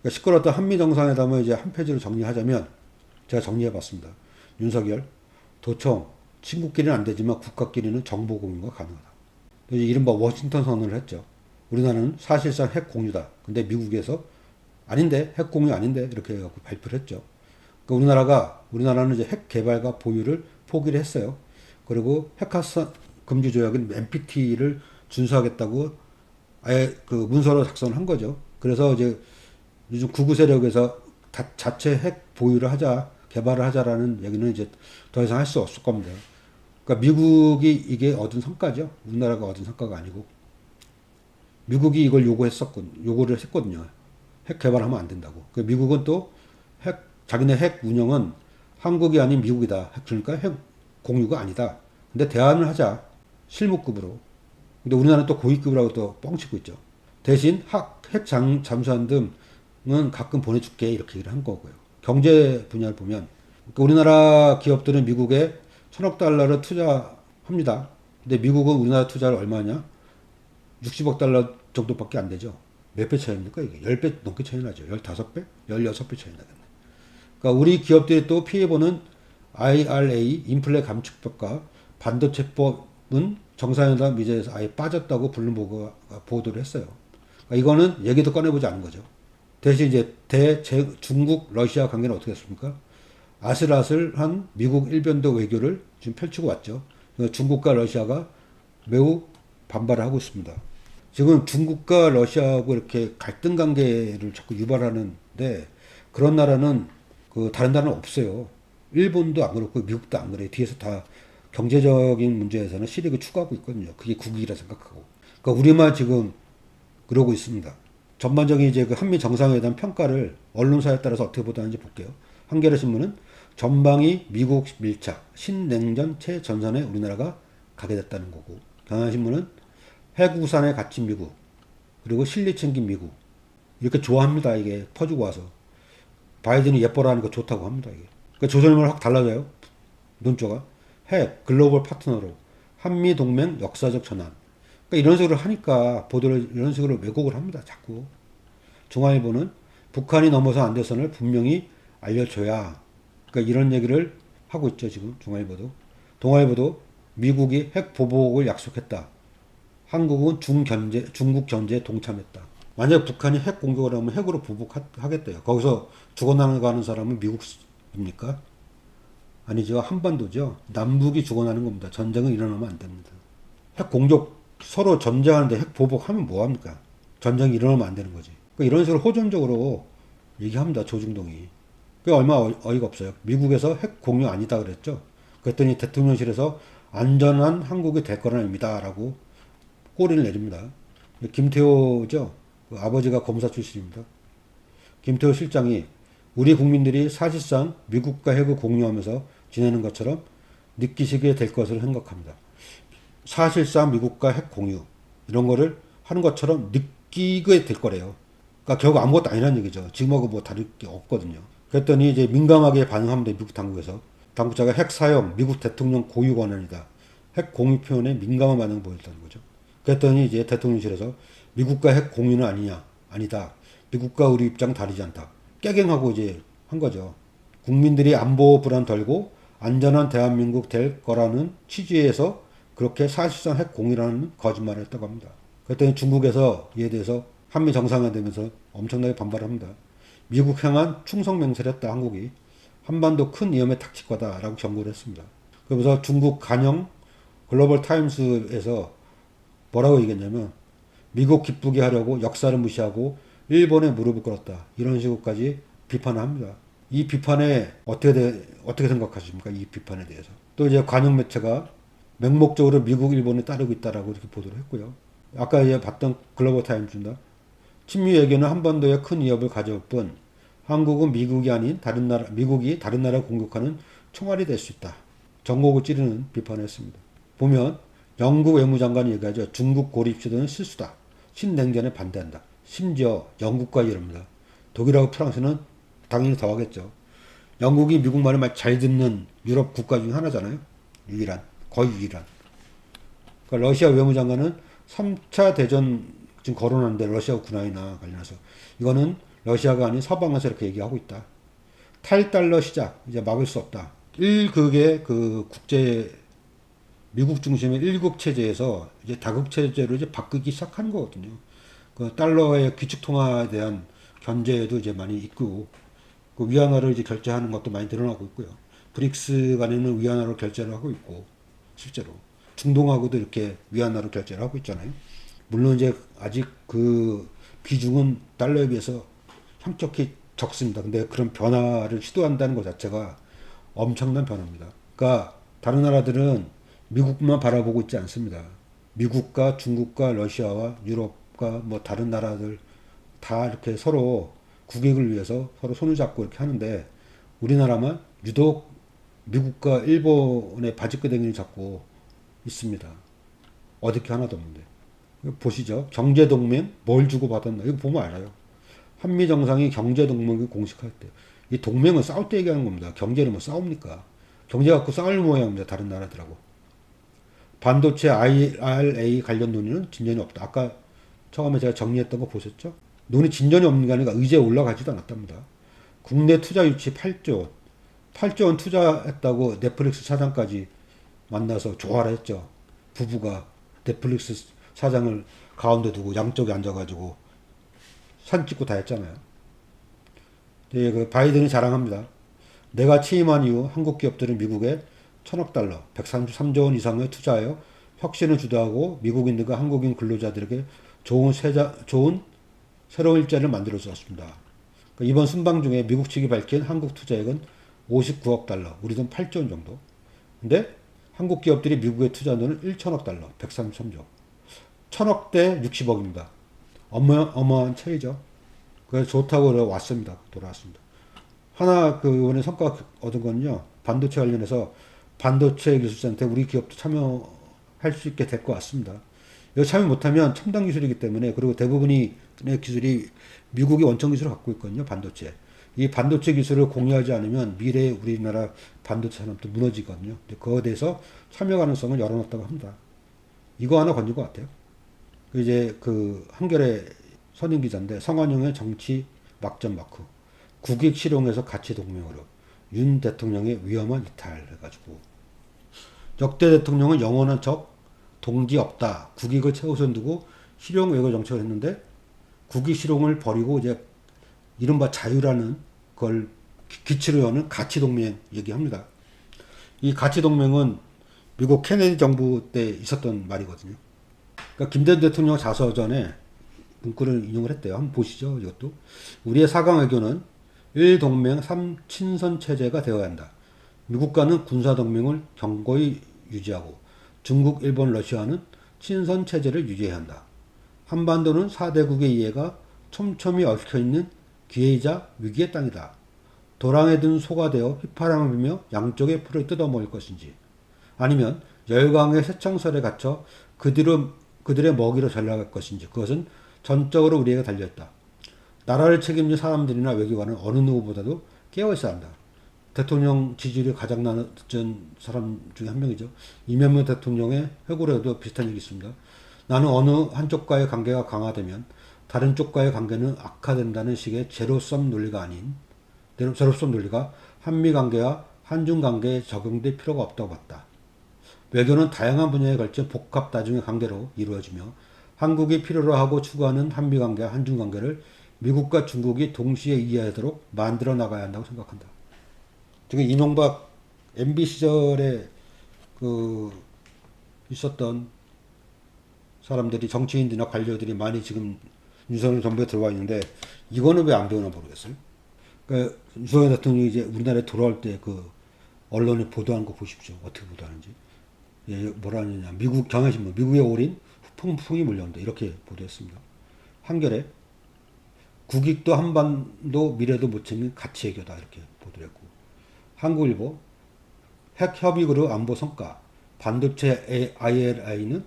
그러니까 시끄러웠던 한미 정상회담을 이제 한 페이지로 정리하자면 제가 정리해봤습니다. 윤석열, 도청, 친구끼리는 안 되지만 국가끼리는 정보 공유가 가능하다. 이제 이른바 워싱턴 선언을 했죠. 우리나라는 사실상 핵 공유다. 근데 미국에서 아닌데 핵 공유 아닌데 이렇게 해갖고 발표를 했죠. 그러니까 우리나라는 이제 핵 개발과 보유를 포기를 했어요. 그리고 핵화산 금지 조약인 NPT를 준수하겠다고 아예 그 문서로 작성을 한 거죠. 그래서 이제 요즘 구구 세력에서 자체 핵 보유를 하자, 개발을 하자라는 얘기는 이제 더 이상 할 수 없을 겁니다. 그러니까 미국이 이게 얻은 성과죠. 우리나라가 얻은 성과가 아니고 미국이 이걸 요구를 했거든요. 핵 개발하면 안 된다고. 그 미국은 또 자기네 핵 운영은 한국이 아닌 미국이다. 그러니까 핵 공유가 아니다. 근데 대안을 하자. 실무급으로. 근데 우리나라는 또 고위급이라고 또 뻥치고 있죠. 대신 핵 잠수함 등은 가끔 보내줄게. 이렇게 얘기를 한 거고요. 경제 분야를 보면 그러니까 우리나라 기업들은 미국에 1,000억 달러를 투자합니다. 근데 미국은 우리나라 투자를 얼마냐? 60억 달러 정도밖에 안 되죠. 몇 배 차이입니까? 이게 10배 넘게 차이 나죠. 15배? 16배 차이 나겠네. 그러니까 우리 기업들이 또 피해보는 IRA, 인플레 감축법과 반도체법은 정상회담 미제에서 아예 빠졌다고 블룸버그가 보도를 했어요. 그러니까 이거는 얘기도 꺼내보지 않은 거죠. 대신 이제 중국, 러시아 관계는 어떻게 됐습니까? 아슬아슬한 미국 일변도 외교를 지금 펼치고 왔죠. 그러니까 중국과 러시아가 매우 반발을 하고 있습니다. 지금 중국과 러시아하고 이렇게 갈등 관계를 자꾸 유발하는데 그런 나라는 그 다른 나라는 없어요. 일본도 안 그렇고 미국도 안 그래요. 뒤에서 다 경제적인 문제에서는 실익을 추구하고 있거든요. 그게 국익이라 생각하고. 그러니까 우리만 지금 그러고 있습니다. 전반적인 이제 그 한미 정상회담 평가를 언론사에 따라서 어떻게 보도하는지 볼게요. 한겨레 신문은 전방위 미국 밀착, 신냉전 최전선에 우리나라가 가게 됐다는 거고, 경향신문은 핵우산에 갇힌 미국, 그리고 실리 챙긴 미국. 이렇게 좋아합니다. 이게 퍼주고 와서. 바이든이 예뻐라는 거 좋다고 합니다. 이게. 그러니까 조선일보는 확 달라져요. 논조가. 핵, 글로벌 파트너로, 한미 동맹 역사적 전환. 그러니까 이런 식으로 하니까 보도를 이런 식으로 왜곡을 합니다. 자꾸. 중앙일보는 북한이 넘어서 안 돼서는 분명히 알려줘야. 그러니까 이런 얘기를 하고 있죠. 지금 중앙일보도. 동아일보도 미국이 핵 보복을 약속했다. 한국은 중국 견제에 동참했다. 만약 북한이 핵 공격을 하면 핵으로 보복하겠대요. 거기서 죽어나가는 사람은 미국입니까? 아니죠. 한반도죠. 남북이 죽어나는 겁니다. 전쟁은 일어나면 안 됩니다. 핵 공격 서로 전쟁하는데 핵 보복하면 뭐합니까? 전쟁이 일어나면 안 되는 거지. 그러니까 이런 식으로 호전적으로 얘기합니다. 조중동이. 그게 얼마 어이가 없어요. 미국에서 핵 공유 아니다 그랬죠. 그랬더니 대통령실에서 안전한 한국이 될 거란 의미다 라고 꼬리를 내립니다. 김태호죠. 그 아버지가 검사 출신입니다. 김태호 실장이 우리 국민들이 사실상 미국과 핵을 공유하면서 지내는 것처럼 느끼시게 될 것을 생각합니다. 사실상 미국과 핵 공유 이런 거를 하는 것처럼 느끼게 될 거래요. 그러니까 결국 아무것도 아니라는 얘기죠. 지금하고 뭐 다를 게 없거든요. 그랬더니 이제 민감하게 반응합니다. 미국 당국에서. 당국자가 핵 사용 미국 대통령 고유 권한이다. 핵 공유 표현에 민감한 반응을 보였다는 거죠. 그랬더니 이제 대통령실에서 미국과 핵 공유는 아니다. 미국과 우리 입장 다르지 않다. 깨갱하고 이제 한 거죠. 국민들이 안보 불안 덜고 안전한 대한민국 될 거라는 취지에서 그렇게 사실상 핵 공유라는 거짓말을 했다고 합니다. 그랬더니 중국에서 이에 대해서 한미 정상회담에서 엄청나게 반발합니다. 미국 향한 충성 맹세를 했다. 한국이. 한반도 큰 위험에 닥칠 거다라고 경고를 했습니다. 그러면서 중국 간영 글로벌 타임스에서 뭐라고 얘기했냐면 미국 기쁘게 하려고 역사를 무시하고 일본에 무릎을 꿇었다. 이런 식으로까지 비판을 합니다. 이 비판에 어떻게 생각하십니까? 이 비판에 대해서. 또 이제 관영 매체가 맹목적으로 미국, 일본에 따르고 있다라고 이렇게 보도를 했고요. 아까 이제 봤던 글로벌 타임즈입니다. 친미 외교는 한반도에 큰 위협을 가져올 뿐 한국은 미국이 아닌 미국이 다른 나라를 공격하는 총알이 될 수 있다. 전곡을 찌르는 비판을 했습니다. 보면 영국 외무장관이 얘기하죠. 중국 고립 시도는 실수다. 신냉전에 반대한다. 심지어 영국까지 이럽니다. 독일하고 프랑스는 당연히 더 하겠죠. 영국이 미국 말을 잘 듣는 유럽 국가 중 하나잖아요. 거의 유일한. 그러니까 러시아 외무장관은 3차 대전 지금 거론하는데 러시아 우크라이나 관련해서 이거는 러시아가 아닌 서방에서 이렇게 얘기하고 있다. 탈달러 시작 이제 막을 수 없다. 일극의 그 국제 미국 중심의 일국 체제에서 이제 다국 체제로 이제 바꾸기 시작하는 거거든요. 그 달러의 귀축 통화에 대한 견제도 이제 많이 있고 그 위안화를 이제 결제하는 것도 많이 늘어나고 있고요. 브릭스 간에는 위안화로 결제를 하고 있고 실제로 중동하고도 이렇게 위안화로 결제를 하고 있잖아요. 물론 이제 아직 그 비중은 달러에 비해서 현격히 적습니다. 근데 그런 변화를 시도한다는 것 자체가 엄청난 변화입니다. 그러니까 다른 나라들은 미국만 바라보고 있지 않습니다. 미국과 중국과 러시아와 유럽과 뭐 다른 나라들 다 이렇게 서로 국익을 위해서 서로 손을 잡고 이렇게 하는데 우리나라만 유독 미국과 일본의 바지끄댕이를 잡고 있습니다. 어디 게 하나도 없는데. 보시죠. 경제동맹 뭘 주고받았나. 이거 보면 알아요. 한미정상이 경제동맹을 공식할 때. 이 동맹은 싸울 때 얘기하는 겁니다. 경제는 뭐 싸웁니까? 경제 갖고 싸울 모양입니다. 다른 나라들하고. 반도체 IRA 관련 논의는 진전이 없다. 아까 처음에 제가 정리했던 거 보셨죠? 논의 진전이 없는 게 아니라 의제에 올라가지도 않았답니다. 국내 투자 유치 8조 원. 8조 원 투자했다고 넷플릭스 사장까지 만나서 조화를 했죠. 부부가 넷플릭스 사장을 가운데 두고 양쪽에 앉아가지고 사진 찍고 다 했잖아요. 그 바이든이 자랑합니다. 내가 취임한 이후 한국 기업들은 미국에 1,000억 달러, 133조 원 이상을 투자하여 혁신을 주도하고 미국인들과 한국인 근로자들에게 좋은 새로운 일자리를 만들어 주었습니다. 그러니까 이번 순방 중에 미국 측이 밝힌 한국 투자액은 59억 달러, 우리 돈 8조 원 정도. 근데 한국 기업들이 미국에 투자한 돈은 1,000억 달러, 133조. 1,000억 대 60억입니다. 어마어마한 차이죠. 그래서 좋다고 왔습니다. 돌아왔습니다. 하나 그 이번에 성과 얻은 건요. 반도체 관련해서 반도체 기술센터에 우리 기업도 참여할 수 있게 될 것 같습니다. 이거 참여 못하면 첨단 기술이기 때문에 그리고 대부분의 기술이 미국이 원천 기술을 갖고 있거든요. 반도체. 이 반도체 기술을 공유하지 않으면 미래의 우리나라 반도체 산업도 무너지거든요. 그거에 대해서 참여 가능성을 열어놨다고 합니다. 이거 하나 건진 것 같아요. 이제 그 한겨레 선임 기자인데 성완용의 정치 막전 마크. 국익 실용에서 가치 동맹으로 윤 대통령의 위험한 이탈 해가지고 역대 대통령은 영원한 적 동기 없다. 국익을 최우선 두고 실용 외교 정책을 했는데 국익 실용을 버리고 이제 이른바 자유라는 걸 기치로 여는 가치 동맹 얘기합니다. 이 가치 동맹은 미국 케네디 정부 때 있었던 말이거든요. 그러니까 김대중 대통령 자서전에 문구를 인용을 했대요. 한번 보시죠. 이것도 우리의 4강 외교는 1동맹 3친선 체제가 되어야 한다. 미국과는 군사동맹을 견고히 유지하고 중국, 일본, 러시아는 친선 체제를 유지해야 한다. 한반도는 4대국의 이해가 촘촘히 얽혀있는 기회이자 위기의 땅이다. 도랑에 든 소가 되어 휘파람을 불며 양쪽의 풀을 뜯어먹을 것인지 아니면 열강의 쇠창설에 갇혀 그들의 먹이로 전락할 것인지 그것은 전적으로 우리에게 달려있다. 나라를 책임질 사람들이나 외교관은 어느 누구보다도 깨어있어야 한다. 대통령 지지율이 가장 낮은 사람 중에 한 명이죠. 이명박 대통령의 회고록에도 비슷한 얘기 있습니다. 나는 어느 한쪽과의 관계가 강화되면 다른 쪽과의 관계는 악화된다는 식의 제로섬 논리가 한미 관계와 한중 관계에 적용될 필요가 없다고 봤다. 외교는 다양한 분야에 걸쳐 복합 다중의 관계로 이루어지며 한국이 필요로 하고 추구하는 한미 관계와 한중 관계를 미국과 중국이 동시에 이해하도록 만들어 나가야 한다고 생각한다. 지금 이명박 MB 시절에 그 있었던 사람들이 정치인들이나 관료들이 많이 지금 윤석열 정부에 들어와 있는데 이거는 왜 안 배우나 모르겠어요. 그러니까 윤석열 대통령이 이제 우리나라에 돌아올 때 그 언론에 보도한 거 보십시오. 어떻게 보도하는지. 예, 뭐라 하느냐. 미국 경향신문 미국에 오린 후풍풍이 몰려온다. 이렇게 보도했습니다. 한겨레 국익도 한반도 미래도 못 챙긴 가치 외교다. 이렇게 보도했고 한국일보 핵협의 그룹 안보 성과 반도체 IRA는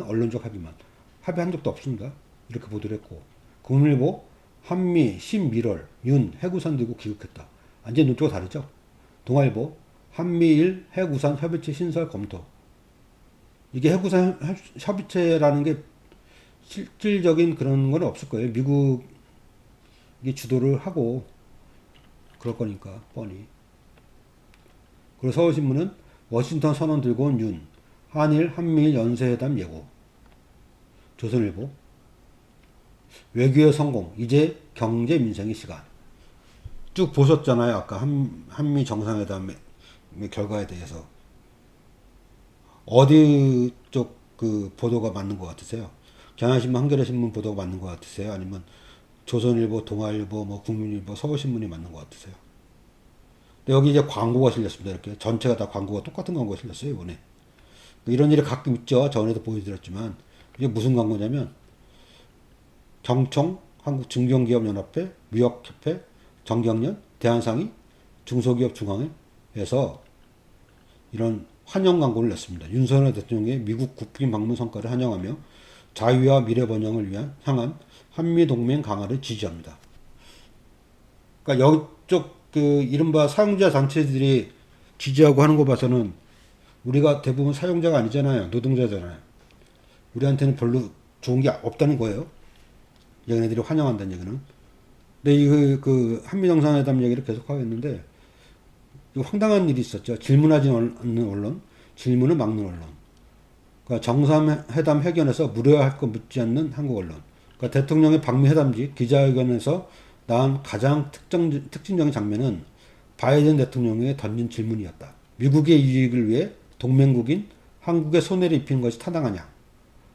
언론적 합의만 합의한 적도 없습니다. 이렇게 보도를 했고 국민일보 한미 신미럴 윤 핵우산 들고 귀국했다. 완전히 눈쪽이 다르죠. 동아일보 한미일 핵우산 협의체 신설 검토. 이게 핵우산 협의체라는 게 실질적인 그런 건 없을 거예요. 미국 이게 주도를 하고 그럴 거니까 뻔히. 그리고 서울신문은 워싱턴 선언 들고 온 윤, 한일 한미일 연쇄회담 예고. 조선일보 외교의 성공, 이제 경제 민생의 시간. 쭉 보셨잖아요. 아까 한미 정상회담의 결과에 대해서. 어디 쪽 그 보도가 맞는 것 같으세요? 경향신문, 한겨레신문 보도가 맞는 것 같으세요? 아니면 조선일보, 동아일보, 뭐 국민일보, 서울신문이 맞는 것 같으세요? 근데 여기 이제 광고가 실렸습니다. 이렇게 전체가 다 광고가 똑같은 광고가 실렸어요 이번에. 이런 일이 가끔 있죠. 전에도 보여드렸지만 이게 무슨 광고냐면 경총, 한국중견기업연합회, 무역협회, 정경련, 대한상의, 중소기업중앙회에서 이런 환영 광고를 냈습니다. 윤석열 대통령의 미국 국빈 방문 성과를 환영하며 자유와 미래 번영을 위한 향한 한미 동맹 강화를 지지합니다. 그러니까 이쪽 그 이른바 사용자 단체들이 지지하고 하는 거 봐서는 우리가 대부분 사용자가 아니잖아요. 노동자잖아요. 우리한테는 별로 좋은 게 없다는 거예요. 얘네들이 환영한다는 얘기는. 근데 그 한미 정상회담 얘기를 계속 하겠는데 황당한 일이 있었죠. 질문하지 않는 언론, 질문을 막는 언론. 그러니까 정상회담 회견에서 물어야 할 거 묻지 않는 한국 언론. 그러니까 대통령의 방미 회담지 기자회견에서 나온 가장 특징적인 장면은 바이든 대통령에게 던진 질문이었다. 미국의 이익을 위해 동맹국인 한국에 손해를 입히는 것이 타당하냐?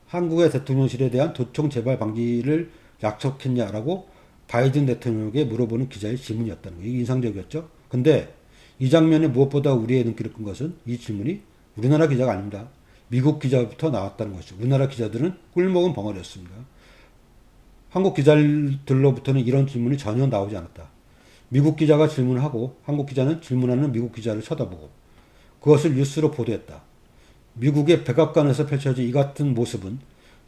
한국의 대통령실에 대한 도청 재발 방지를 약속했냐라고 바이든 대통령에게 물어보는 기자의 질문이었다는 거예요. 이게 인상적이었죠. 근데 이 장면에 무엇보다 우리의 눈길을 끈 것은 이 질문이 우리나라 기자가 아닙니다. 미국 기자부터 나왔다는 것이죠. 우리나라 기자들은 꿀먹은 벙어리였습니다. 한국 기자들로부터는 이런 질문이 전혀 나오지 않았다. 미국 기자가 질문을 하고 한국 기자는 질문하는 미국 기자를 쳐다보고 그것을 뉴스로 보도했다. 미국의 백악관에서 펼쳐진 이 같은 모습은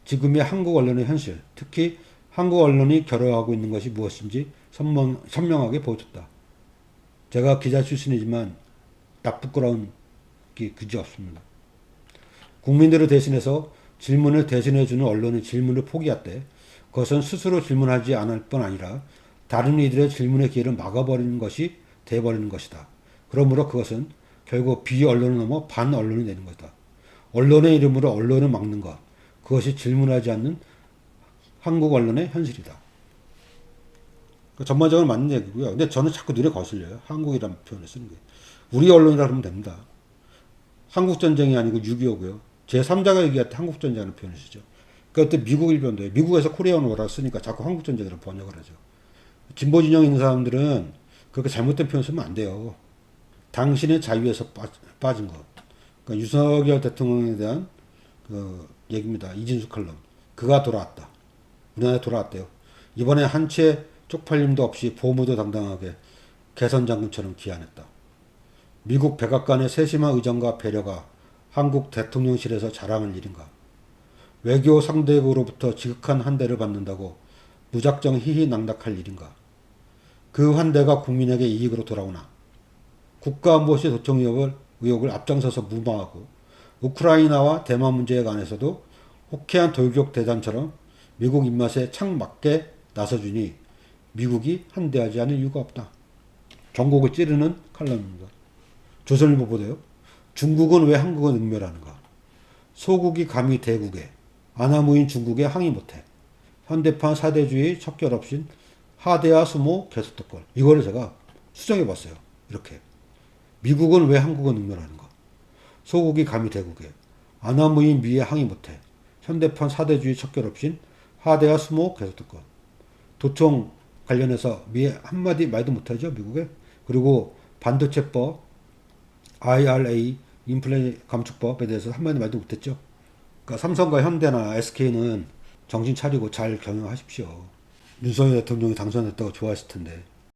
지금의 한국 언론의 현실, 특히 한국 언론이 결여하고 있는 것이 무엇인지 선명하게 보여줬다. 제가 기자 출신이지만 나쁘끄러운 게 그지없습니다. 국민들을 대신해서 질문을 대신해주는 언론의 질문을 포기했대. 그것은 스스로 질문하지 않을 뿐 아니라 다른 이들의 질문의 기회를 막아버리는 것이 돼버리는 것이다. 그러므로 그것은 결국 비언론을 넘어 반언론이 되는 것이다. 언론의 이름으로 언론을 막는 것. 그것이 질문하지 않는 한국 언론의 현실이다. 전반적으로 맞는 얘기고요. 근데 저는 자꾸 눈에 거슬려요. 한국이라는 표현을 쓰는 게. 우리 언론이라 그러면 됩니다. 한국전쟁이 아니고 6.25고요. 제3자가 얘기할 때 한국전쟁이라는 표현을 쓰죠. 그때 미국 일변도에 미국에서 코리안 워라고 쓰니까 자꾸 한국전쟁이라고 번역을 하죠. 진보 진영에 있는 사람들은 그렇게 잘못된 표현 쓰면 안 돼요. 당신의 자유에서 빠진 것. 그러니까 윤석열 대통령에 대한 그 얘기입니다. 이진수 칼럼. 그가 돌아왔다. 우리나라에 돌아왔대요. 이번에 한 채 쪽팔림도 없이 보무도 당당하게 개선장군처럼 기한했다. 미국 백악관의 세심한 의정과 배려가 한국 대통령실에서 자랑할 일인가. 외교 상대국으로부터 지극한 환대를 받는다고 무작정 희희낙낙할 일인가. 그 환대가 국민에게 이익으로 돌아오나. 국가안보실 도청 의혹을 앞장서서 무마하고 우크라이나와 대만 문제에 관해서도 호쾌한 돌격 대단처럼 미국 입맛에 착 맞게 나서주니 미국이 환대하지 않을 이유가 없다. 전국을 찌르는 칼럼입니다. 조선일보 보세요. 중국은 왜 한국을 능멸하는가. 소국이 감히 대국에 아나무인 중국에 항의 못해. 현대판 사대주의 척결없인 하대하 수모 개소특권. 이거를 제가 수정해 봤어요. 이렇게. 미국은 왜 한국을 능멸하는가. 소국이 감히 대국에 아나무인 미에 항의 못해. 현대판 사대주의 척결없인 하대하 수모 개소특권. 도청 관련해서 미에 한마디 말도 못하죠. 미국에. 그리고 반도체법 IRA 인플레 감축법에 대해서 한마디 말도 못했죠. 그러니까 삼성과 현대나 SK는 정신 차리고 잘 경영하십시오. 윤석열 대통령이 당선됐다고 좋아하실 텐데.